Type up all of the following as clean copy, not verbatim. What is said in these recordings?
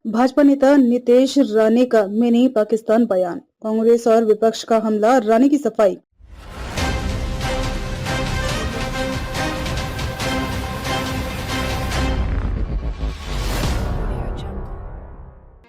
भाजपा नेता नीतीश राणे का मिनी पाकिस्तान बयान, कांग्रेस और विपक्ष का हमला, राणे की सफाई।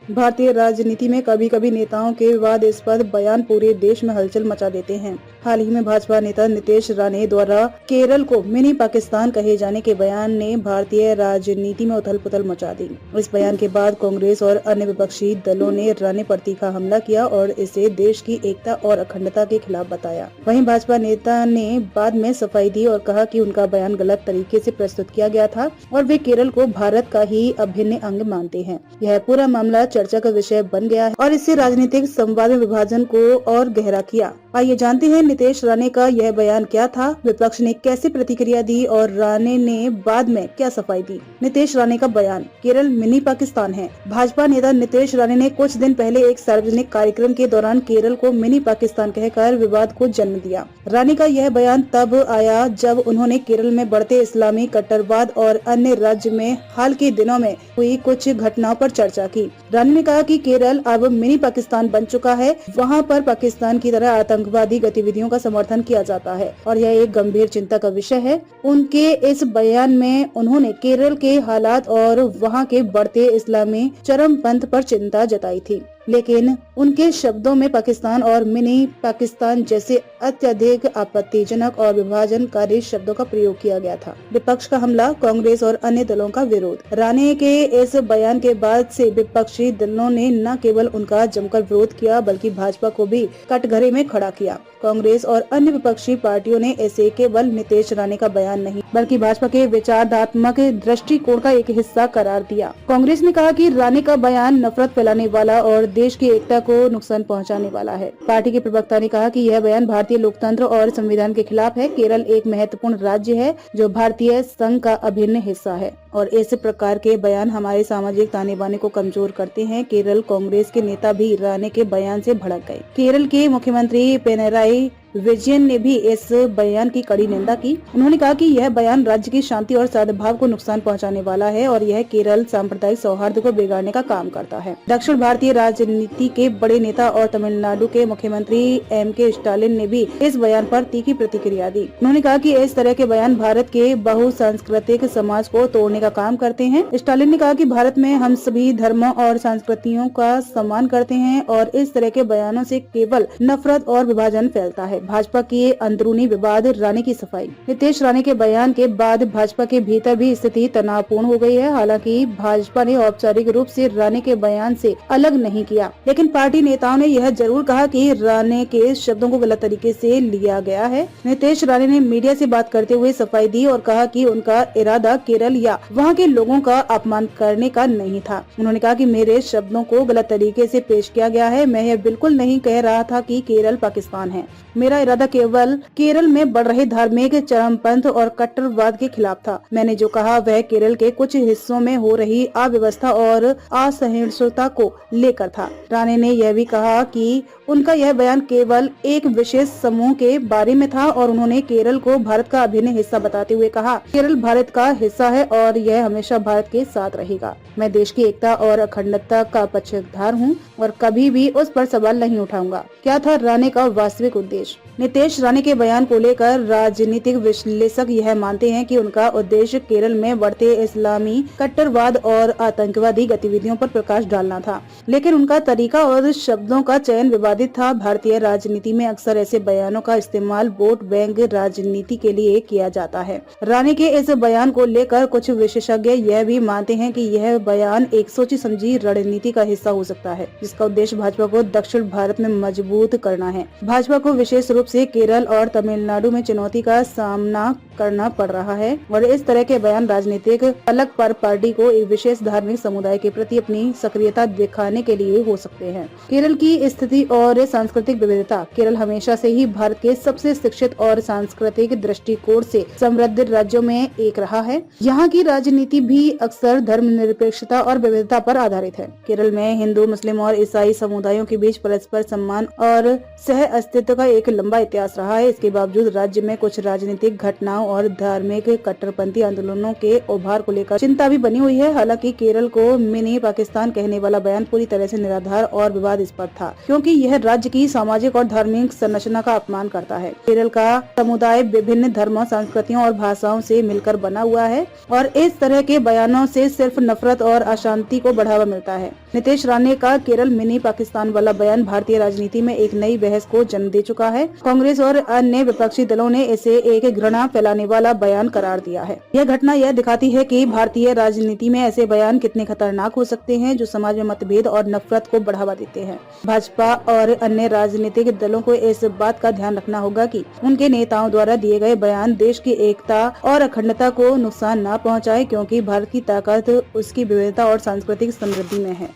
भारतीय राजनीति में कभी कभी नेताओं के विवादास्पद बयान पूरे देश में हलचल मचा देते हैं। हाल ही में भाजपा नेता नीतीश राणे द्वारा केरल को मिनी पाकिस्तान कहे जाने के बयान ने भारतीय राजनीति में उथल पुथल मचा दी। इस बयान के बाद कांग्रेस और अन्य विपक्षी दलों ने राणे पर तीखा हमला किया और इसे देश की एकता और अखंडता के खिलाफ बताया। वहीं भाजपा नेता ने बाद में सफाई दी और कहा कि उनका बयान गलत तरीके से प्रस्तुत किया गया था और वे केरल को भारत का ही अभिन्न अंग मानते हैं। यह पूरा मामला चर्चा का विषय बन गया है और इससे राजनीतिक संवाद में विभाजन को और गहरा किया। आइए जानते हैं नीतीश राणे का यह बयान क्या था, विपक्ष ने कैसे प्रतिक्रिया दी और राणे ने बाद में क्या सफाई दी। नीतीश राणे का बयान, केरल मिनी पाकिस्तान है। भाजपा नेता नीतीश राणे ने कुछ दिन पहले एक सार्वजनिक कार्यक्रम के दौरान केरल को मिनी पाकिस्तान कहकर विवाद को जन्म दिया। राणे का यह बयान तब आया जब उन्होंने केरल में बढ़ते इस्लामी कट्टरवाद और अन्य राज्य में हाल के दिनों में हुई कुछ घटनाओं पर चर्चा की। राणे ने कहा कि केरल अब मिनी पाकिस्तान बन चुका है, वहाँ पर पाकिस्तान की तरह आतंकवादी गतिविधियों का समर्थन किया जाता है और यह एक गंभीर चिंता का विषय है। उनके इस बयान में उन्होंने केरल के हालात और वहाँ के बढ़ते इस्लामी चरमपंथ पर चिंता जताई थी, लेकिन उनके शब्दों में पाकिस्तान और मिनी पाकिस्तान जैसे अत्यधिक आपत्तिजनक और विभाजनकारी शब्दों का प्रयोग किया गया था। विपक्ष का हमला, कांग्रेस और अन्य दलों का विरोध। राणे के इस बयान के बाद से विपक्षी दलों ने न केवल उनका जमकर विरोध किया बल्कि भाजपा को भी कटघरे में खड़ा किया। कांग्रेस और अन्य विपक्षी पार्टियों ने इसे केवल नीतीश राणे का बयान नहीं बल्कि भाजपा के विचारात्मक दृष्टिकोण का एक हिस्सा करार दिया। कांग्रेस ने कहा कि राणे का बयान नफरत फैलाने वाला और देश की एकता को नुकसान पहुंचाने वाला है। पार्टी के प्रवक्ता ने कहा कि यह बयान भारतीय लोकतंत्र और संविधान के खिलाफ है। केरल एक महत्वपूर्ण राज्य है जो भारतीय संघ का अभिन्न हिस्सा है और इस प्रकार के बयान हमारे सामाजिक ताने बाने को कमजोर करते हैं। केरल कांग्रेस के नेता भी राणे के बयान से भड़क गए। केरल के मुख्यमंत्री पिनराई विजयन ने भी इस बयान की कड़ी निंदा की। उन्होंने कहा कि यह बयान राज्य की शांति और सद्भाव को नुकसान पहुंचाने वाला है और यह केरल सांप्रदायिक सौहार्द को बिगाड़ने का काम करता है। दक्षिण भारतीय राजनीति के बड़े नेता और तमिलनाडु के मुख्यमंत्री M.K. स्टालिन ने भी इस बयान पर तीखी प्रतिक्रिया दी। उन्होंने कहा कि इस तरह के बयान भारत के बहुसांस्कृतिक समाज को तोड़ने का काम करते हैं। स्टालिन ने कहा कि भारत में हम सभी धर्मों और संस्कृतियों का सम्मान करते हैं और इस तरह के बयानों से केवल नफरत और विभाजन फैलता है। भाजपा के अंदरूनी विवाद, राणे की सफाई। नीतीश राणे के बयान के बाद भाजपा के भीतर भी स्थिति तनावपूर्ण हो गई है। हालांकि भाजपा ने औपचारिक रूप से राणे के बयान से अलग नहीं किया, लेकिन पार्टी नेताओं ने यह जरूर कहा कि राणे के शब्दों को गलत तरीके से लिया गया है। नीतीश राणे ने मीडिया से बात करते हुए सफाई दी और कहा कि उनका इरादा केरल या वहाँ के लोगों का अपमान करने का नहीं था। उन्होंने कहा कि मेरे शब्दों को गलत तरीके से पेश किया गया है। मैं यह बिल्कुल नहीं कह रहा था कि केरल पाकिस्तान है। मेरा इरादा केवल केरल में बढ़ रहे धार्मिक चरमपंथ और कट्टरवाद के खिलाफ था। मैंने जो कहा वह केरल के कुछ हिस्सों में हो रही अव्यवस्था और असहिष्णुता को लेकर था। राणे ने यह भी कहा कि उनका यह बयान केवल एक विशेष समूह के बारे में था और उन्होंने केरल को भारत का अभिन्न हिस्सा बताते हुए कहा, केरल भारत का हिस्सा है और यह हमेशा भारत के साथ रहेगा। मैं देश की एकता और अखंडता का पक्षधर हूँ और कभी भी उस पर सवाल नहीं उठाऊंगा। क्या था राणे का वास्तविक उद्देश्य? नीतीश राणे के बयान को लेकर राजनीतिक विश्लेषक यह मानते हैं कि उनका उद्देश्य केरल में बढ़ते इस्लामी कट्टरवाद और आतंकवादी गतिविधियों पर प्रकाश डालना था, लेकिन उनका तरीका और शब्दों का चयन विवादित था। भारतीय राजनीति में अक्सर ऐसे बयानों का इस्तेमाल वोट बैंक राजनीति के लिए किया जाता है। राणे के इस बयान को लेकर कुछ विशेषज्ञ यह भी मानते हैं कि यह बयान एक सोची समझी रणनीति का हिस्सा हो सकता है, जिसका उद्देश्य भाजपा को दक्षिण भारत में मजबूत करना है। भाजपा को विशेष रूप से केरल और तमिलनाडु में चुनौती का सामना करना पड़ रहा है और इस तरह के बयान राजनीतिक अलग पर पार्टी को एक विशेष धार्मिक समुदाय के प्रति अपनी सक्रियता दिखाने के लिए हो सकते हैं। केरल की स्थिति और सांस्कृतिक विविधता। केरल हमेशा से ही भारत के सबसे शिक्षित और सांस्कृतिक दृष्टिकोण से समृद्ध राज्यों में एक रहा है। यहाँ की राजनीति भी अक्सर धर्मनिरपेक्षता और विविधता पर आधारित है। केरल में हिंदू, मुस्लिम और ईसाई समुदायों के बीच परस्पर सम्मान और सह अस्तित्व का एक लंबा इतिहास रहा है। इसके बावजूद राज्य में कुछ राजनीतिक घटनाओं और धार्मिक कट्टरपंथी आंदोलनों के उभार को लेकर चिंता भी बनी हुई है। हालांकि केरल को मिनी पाकिस्तान कहने वाला बयान पूरी तरह से निराधार और विवादास्पद था, क्योंकि यह राज्य की सामाजिक और धार्मिक संरचना का अपमान करता है। केरल का समुदाय विभिन्न धर्मों, संस्कृतियों और भाषाओं से मिलकर बना हुआ है और इस तरह के बयानों से सिर्फ नफरत और अशांति को बढ़ावा मिलता है। नीतीश राणे का केरल मिनी पाकिस्तान वाला बयान भारतीय राजनीति में एक नई बहस को जन्म दे चुका है। कांग्रेस और अन्य विपक्षी दलों ने इसे एक घृणा फैलाने वाला बयान करार दिया है। यह घटना यह दिखाती है कि भारतीय राजनीति में ऐसे बयान कितने खतरनाक हो सकते हैं, जो समाज में मतभेद और नफरत को बढ़ावा देते हैं। भाजपा और अन्य राजनीतिक दलों को इस बात का ध्यान रखना होगा कि उनके नेताओं द्वारा दिए गए बयान देश की एकता और अखंडता को नुकसान न पहुंचाए, क्योंकि भारत की ताकत उसकी विविधता और सांस्कृतिक समृद्धि में है।